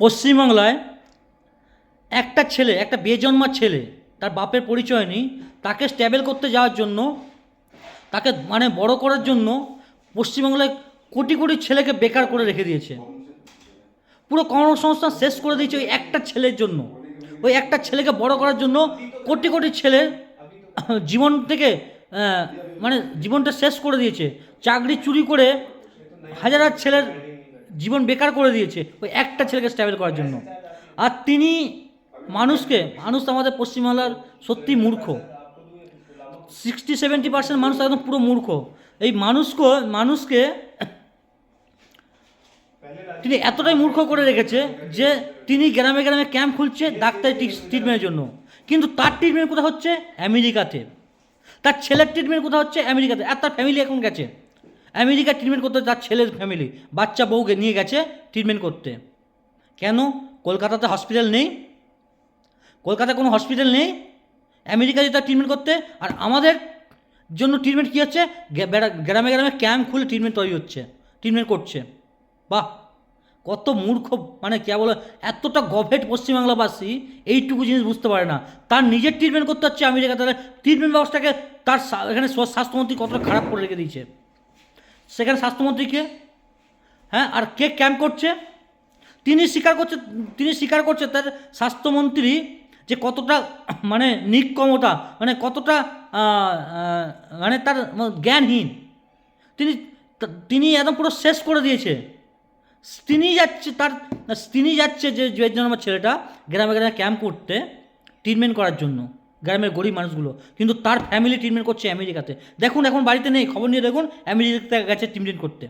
পশ্চিমবাংলায় একটা ছেলে, একটা বেজন্মা ছেলে, তার বাপের পরিচয় নেই, তাকে স্ট্যাবেল করতে যাওয়ার জন্য, তাকে মানে বড় করার জন্য পশ্চিমবাংলায় কোটি কোটি ছেলেকে বেকার করে রেখে দিয়েছে। পুরো কর্মসংস্থান শেষ করে দিয়েছে ওই একটা ছেলের জন্য। ওই একটা ছেলেকে বড় করার জন্য কোটি কোটি ছেলে জীবন থেকে মানে জীবনটা শেষ করে দিয়েছে। চাকরি চুরি করে হাজার হাজার ছেলের জীবন বেকার করে দিয়েছে ওই একটা ছেলেকে স্ট্যাবেল করার জন্য। আর তিনি মানুষ আমাদের পশ্চিমবাংলার সত্যি মূর্খ। 60-70% মানুষ একদম পুরো মূর্খ। এই মানুষকে তিনি এতটাই মূর্খ করে রেখেছে যে তিনি গ্রামে গ্রামে ক্যাম্প খুলছে ডাক্তারি ট্রিটমেন্টের জন্য, কিন্তু তার ট্রিটমেন্ট কোথায় হচ্ছে? আমেরিকাতে। তার ছেলের ট্রিটমেন্ট কোথায় হচ্ছে? আমেরিকাতে। আর তার ফ্যামিলি এখন গেছে আমেরিকা ট্রিটমেন্ট করতে, তার ছেলের ফ্যামিলি বাচ্চা বউকে নিয়ে গেছে ট্রিটমেন্ট করতে। কেন? কলকাতাতে হসপিটাল নেই, কলকাতায় কোনো হসপিটাল নেই, আমেরিকাতে তার ট্রিটমেন্ট করতে। আর আমাদের জন্য ট্রিটমেন্ট কী হচ্ছে? গ্রামে গ্রামে ক্যাম্প খুলে ট্রিটমেন্ট তৈরি হচ্ছে, ট্রিটমেন্ট করছে। বাহ, কত মূর্খ, মানে কে বলে, এতটা গভেট পশ্চিমবাংলাবাসী এইটুকু জিনিস বুঝতে পারে না। তার নিজের ট্রিটমেন্ট করতে হচ্ছে আমেরিকা, তাহলে ট্রিটমেন্ট ব্যবস্থাকে তার এখানে স্বাস্থ্যমন্ত্রী কতটা খারাপ করে রেখে দিয়েছে। সেখানে স্বাস্থ্যমন্ত্রীকে, হ্যাঁ, আর কে ক্যাম্প করছে? তিনি স্বীকার করছে তার স্বাস্থ্যমন্ত্রী যে কতটা মানে নিষ্কমতা, মানে কতটা মানে তার জ্ঞানহীন। তিনি তিনি একদম পুরো শেষ করে দিয়েছে। তিনি যাচ্ছে যে আমার ছেলেটা গ্রামে গ্রামে ক্যাম্প করতে, ট্রিটমেন্ট করার জন্য গ্রামের গরিব মানুষগুলো, কিন্তু তার ফ্যামিলি ট্রিটমেন্ট করছে আমেরিকাতে। দেখুন, এখন বাড়িতে নেই, খবর নিয়ে দেখুন, আমেরিকাতে গেছে ট্রিটমেন্ট করতে।